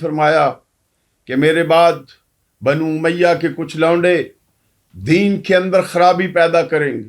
فرمایا کہ میرے بعد بنو امیہ کے کچھ لونڈے دین کے اندر خرابی پیدا کریں گے۔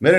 میرے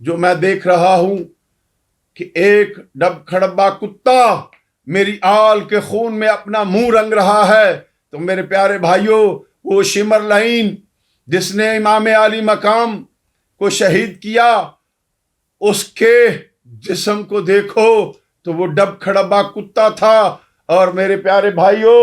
جو میں دیکھ رہا ہوں کہ ایک ڈب کھڑبا کتا میری آل کے خون میں اپنا منہ رنگ رہا ہے، تو میرے پیارے بھائیوں وہ شمر لعین جس نے امام علی مقام کو شہید کیا، اس کے جسم کو دیکھو تو وہ ڈب کھڑبا کتا تھا۔ اور میرے پیارے بھائیوں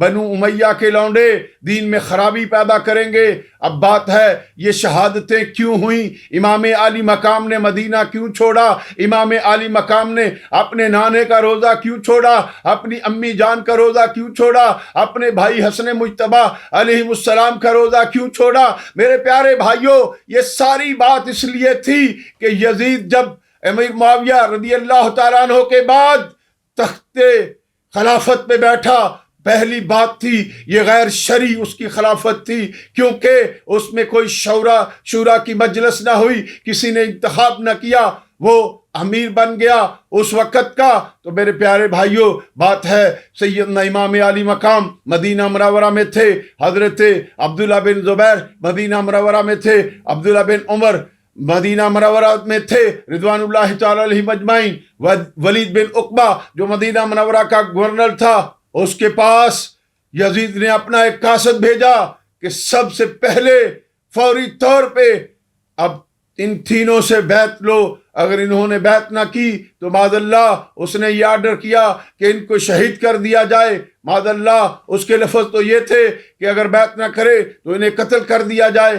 بنو امیہ کے لونڈے دین میں خرابی پیدا کریں گے۔ اب بات ہے یہ شہادتیں کیوں ہوئیں؟ امام علی مقام نے مدینہ کیوں چھوڑا؟ امام علی مقام نے اپنے نانے کا روزہ کیوں چھوڑا؟ اپنی امی جان کا روزہ کیوں چھوڑا؟ اپنے بھائی حسن مجتبیٰ علیہ السلام کا روزہ کیوں چھوڑا؟ میرے پیارے بھائیوں یہ ساری بات اس لیے تھی کہ یزید جب امیر معاویہ رضی اللہ تعالیٰ عنہ کے بعد تخت خلافت پہ بیٹھا، پہلی بات تھی یہ غیر شرعی اس کی خلافت تھی، کیونکہ اس میں کوئی شورا کی مجلس نہ ہوئی، کسی نے انتخاب نہ کیا، وہ امیر بن گیا اس وقت کا۔ تو میرے پیارے بھائیوں بات ہے سیدنا امام علی مقام مدینہ منورہ میں تھے، حضرت عبداللہ بن زبیر مدینہ منورہ میں تھے، عبداللہ بن عمر مدینہ منورہ میں تھے رضوان اللہ تعالی علیہم اجمعین، ولید بن عقبہ جو مدینہ منورہ کا گورنر تھا، اس کے پاس یزید نے اپنا ایک قاصد بھیجا کہ سب سے پہلے فوری طور پہ اب ان تینوں سے بیعت لو، اگر انہوں نے بیعت نہ کی تو معاذ اللہ اس نے یہ آرڈر کیا کہ ان کو شہید کر دیا جائے۔ معاذ اللہ اس کے لفظ تو یہ تھے کہ اگر بیعت نہ کرے تو انہیں قتل کر دیا جائے۔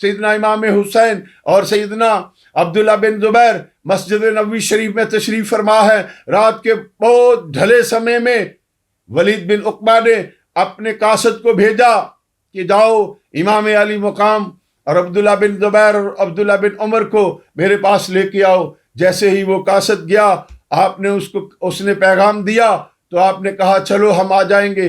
سیدنا امام حسین اور سیدنا عبداللہ بن زبیر مسجد نبوی شریف میں تشریف فرما ہے۔ رات کے بہت ڈھلے سمے میں ولید بن عقبہ نے اپنے قاصد کو بھیجا کہ جاؤ امام علی مقام اور عبداللہ بن زبیر اور عبداللہ بن عمر کو میرے پاس لے کے آؤ۔ جیسے ہی وہ قاصد گیا آپ نے اس نے پیغام دیا تو آپ نے کہا چلو ہم آ جائیں گے۔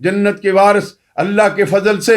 جنت کے وارث اللہ کے فضل سے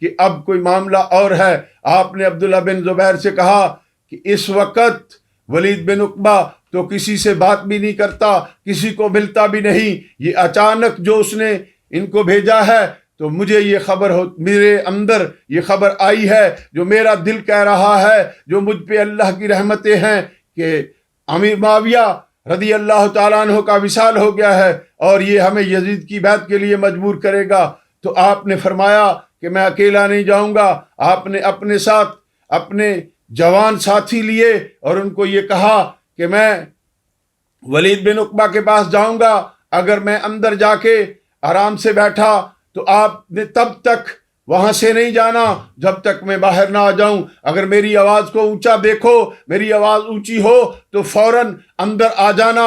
کہ اب کوئی معاملہ اور ہے۔ آپ نے عبداللہ بن زبیر سے کہا کہ اس وقت ولید بن عقبہ تو کسی سے بات بھی نہیں کرتا، کسی کو ملتا بھی نہیں، یہ اچانک جو اس نے ان کو بھیجا ہے تو مجھے یہ میرے اندر یہ خبر آئی ہے، جو میرا دل کہہ رہا ہے، جو مجھ پہ اللہ کی رحمتیں ہیں کہ امیر معاویہ رضی اللہ تعالیٰ عنہ کا وصال ہو گیا ہے اور یہ ہمیں یزید کی بیعت کے لیے مجبور کرے گا۔ تو آپ نے فرمایا کہ میں اکیلا نہیں جاؤں گا۔ آپ نے اپنے ساتھ اپنے جوان ساتھی لیے اور ان کو یہ کہا کہ میں ولید بن عقبہ کے پاس جاؤں گا، اگر میں اندر جا کے آرام سے بیٹھا تو آپ نے تب تک وہاں سے نہیں جانا جب تک میں باہر نہ آ جاؤں۔ اگر میری آواز کو اونچا دیکھو، میری آواز اونچی ہو تو فوراً اندر آ جانا۔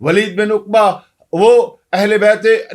ولید بن عقبہ وہ اہل بیت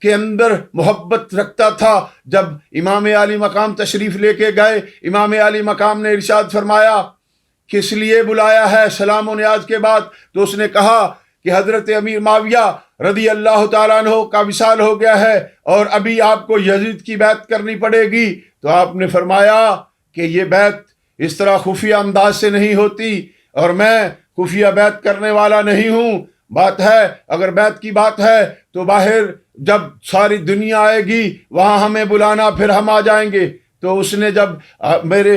کے اندر محبت رکھتا تھا۔ جب امام علی مقام تشریف لے کے گئے، امام علی مقام نے ارشاد فرمایا کس لیے بلایا ہے سلام و نیاز کے بعد؟ تو اس نے کہا کہ حضرت امیر معاویہ رضی اللہ تعالیٰ عنہ کا وصال ہو گیا ہے اور ابھی آپ کو یزید کی بیعت کرنی پڑے گی۔ تو آپ نے فرمایا کہ یہ بیعت اس طرح خفیہ انداز سے نہیں ہوتی اور میں خفیہ بیعت کرنے والا نہیں ہوں۔ بات ہے اگر بیعت کی بات ہے تو باہر جب ساری دنیا آئے گی وہاں ہمیں بلانا، پھر ہم آ جائیں گے۔ تو اس نے جب میرے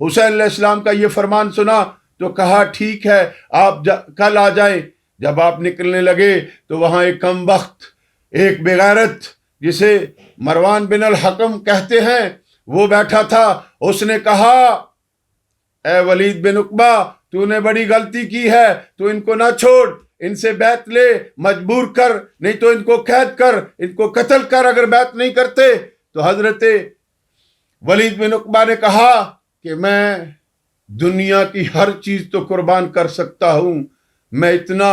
حسین علیہ السلام کا یہ فرمان سنا تو کہا ٹھیک ہے آپ کل آ جائیں۔ جب آپ نکلنے لگے تو وہاں ایک کم وقت ایک بغیرت جسے مروان بن الحکم کہتے ہیں وہ بیٹھا تھا۔ اس نے کہا اے ولید بن عقبہ تو نے بڑی غلطی کی ہے، تو ان کو نہ چھوڑ، ان سے بیعت لے، مجبور کر، نہیں تو ان کو قید کر، ان کو قتل کر اگر بیعت نہیں کرتے۔ تو حضرت ولید بن عقبہ نے کہا کہ میں دنیا کی ہر چیز تو قربان کر سکتا ہوں، میں اتنا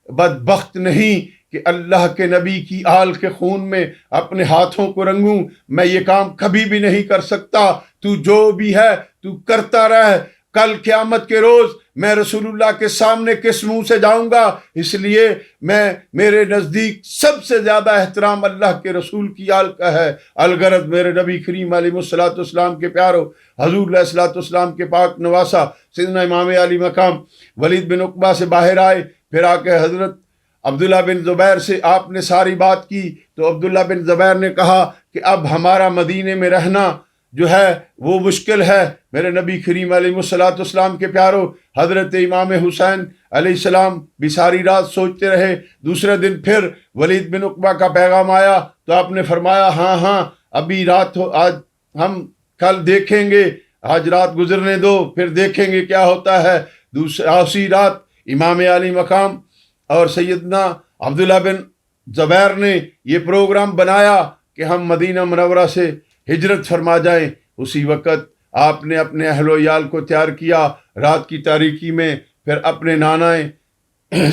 بدبخت نہیں کہ اللہ کے نبی کی آل کے خون میں اپنے ہاتھوں کو رنگوں، میں یہ کام کبھی بھی نہیں کر سکتا۔ تو جو بھی ہے تو کرتا رہ، کل قیامت کے روز میں رسول اللہ کے سامنے کس منہ سے جاؤں گا؟ اس لیے میرے نزدیک سب سے زیادہ احترام اللہ کے رسول کی آل کا ہے۔ الغرض میرے نبی کریم علیہ الصلوۃ والسلام کے پیارو، حضور علیہ الصلوۃ والسلام کے پاک نواسا سیدنا امام علی مقام ولید بن عقبہ سے باہر آئے، پھر آ کے حضرت عبداللہ بن زبیر سے آپ نے ساری بات کی تو عبداللہ بن زبیر نے کہا کہ اب ہمارا مدینے میں رہنا جو ہے وہ مشکل ہے۔ میرے نبی کریم علیہ الصلوۃ والسلام کے پیارو، حضرت امام حسین علیہ السلام بھی ساری رات سوچتے رہے۔ دوسرے دن پھر ولید بن عقبہ کا پیغام آیا تو آپ نے فرمایا ہاں ابھی رات ہو، آج ہم کل دیکھیں گے، آج رات گزرنے دو پھر دیکھیں گے کیا ہوتا ہے۔ اسی رات امام علی مقام اور سیدنا عبداللہ بن زبیر نے یہ پروگرام بنایا کہ ہم مدینہ منورہ سے ہجرت فرما جائیں۔ اسی وقت آپ نے اپنے اہل و عیال کو تیار کیا، رات کی تاریکی میں پھر اپنے نانا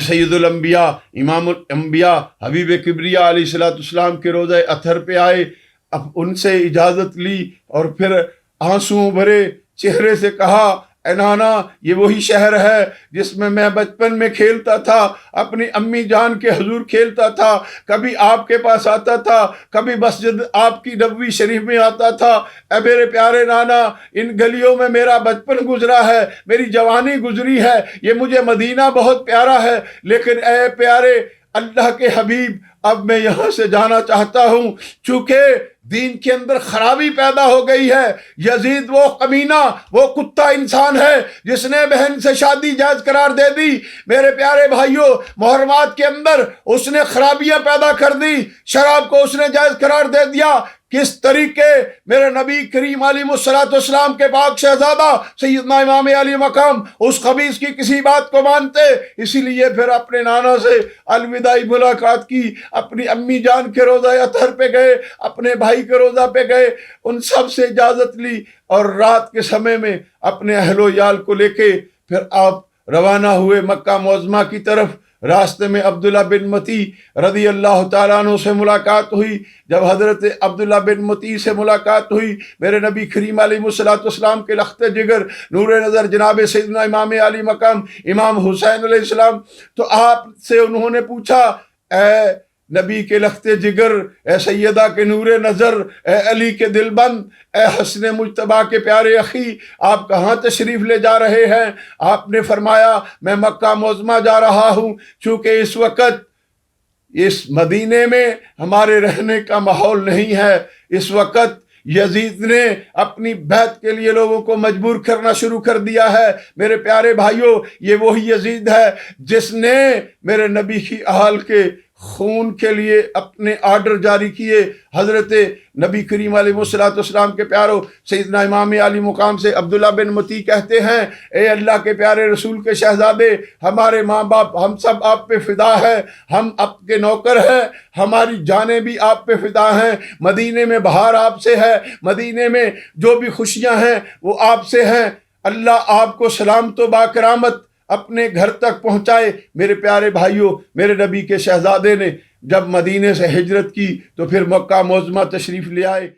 سید الانبیاء امام الانبیاء حبیب کبریا علیہ الصلوۃ والسلام کے روضہ اطہر پہ آئے، اب ان سے اجازت لی اور پھر آنسوؤں بھرے چہرے سے کہا اے نانا، یہ وہی شہر ہے جس میں بچپن میں کھیلتا تھا، اپنی امی جان کے حضور کھیلتا تھا، کبھی آپ کے پاس آتا تھا، کبھی مسجد آپ کی نبوی شریف میں آتا تھا۔ اے میرے پیارے نانا، ان گلیوں میں میرا بچپن گزرا ہے، میری جوانی گزری ہے، یہ مجھے مدینہ بہت پیارا ہے، لیکن اے پیارے اللہ کے حبیب، اب میں یہاں سے جانا چاہتا ہوں، چونکہ دین کے اندر خرابی پیدا ہو گئی ہے۔ یزید وہ کمینہ، وہ کتا انسان ہے جس نے بہن سے شادی جائز قرار دے دی۔ میرے پیارے بھائیوں، محرمات کے اندر اس نے خرابیاں پیدا کر دی، شراب کو اس نے جائز قرار دے دیا۔ کس طریقے میرے نبی کریم علیہ الصلوۃ والسلام کے پاک شہزادہ سیدنا امام علی مقام اس خبیث کی کسی بات کو مانتے؟ اسی لیے پھر اپنے نانا سے الوداعی ملاقات کی، اپنی امی جان کے روضہ اطہر پہ گئے، اپنے بھائی کے روضہ پہ گئے، ان سب سے اجازت لی اور رات کے سمے میں اپنے اہل و عیال کو لے کے پھر آپ روانہ ہوئے مکہ معظمہ کی طرف۔ راستے میں عبداللہ بن متی رضی اللہ تعالیٰ عنہ سے ملاقات ہوئی۔ جب حضرت عبداللہ بن متی سے ملاقات ہوئی، میرے نبی کریم علیہ الصلوۃ والسلام کے لخت جگر نور نظر جناب سیدنا امام علی مقام امام حسین علیہ السلام، تو آپ سے انہوں نے پوچھا اے نبی کے لخت جگر، اے سیدہ کے نور نظر، اے علی کے دل بند، اے حسن مجتبیٰ کے پیارے اخی، آپ کہاں تشریف لے جا رہے ہیں؟ آپ نے فرمایا میں مکہ معظمہ جا رہا ہوں، چونکہ اس وقت اس مدینے میں ہمارے رہنے کا ماحول نہیں ہے۔ اس وقت یزید نے اپنی بیعت کے لیے لوگوں کو مجبور کرنا شروع کر دیا ہے۔ میرے پیارے بھائیوں، یہ وہی یزید ہے جس نے میرے نبی کی آل کے خون کے لیے اپنے آرڈر جاری کیے۔ حضرت نبی کریم علیہ الصلوۃ والسلام کے پیارو سیدنا امام علی مقام سے عبداللہ بن متی کہتے ہیں اے اللہ کے پیارے رسول کے شہزادے، ہمارے ماں باپ ہم سب آپ پہ فدا ہے، ہم آپ کے نوکر ہیں، ہماری جانیں بھی آپ پہ فدا ہیں۔ مدینے میں بہار آپ سے ہے، مدینے میں جو بھی خوشیاں ہیں وہ آپ سے ہیں۔ اللہ آپ کو سلامت و باکرامت اپنے گھر تک پہنچائے۔ میرے پیارے بھائیوں، میرے نبی کے شہزادے نے جب مدینے سے ہجرت کی تو پھر مکہ معظمہ تشریف لے آئے۔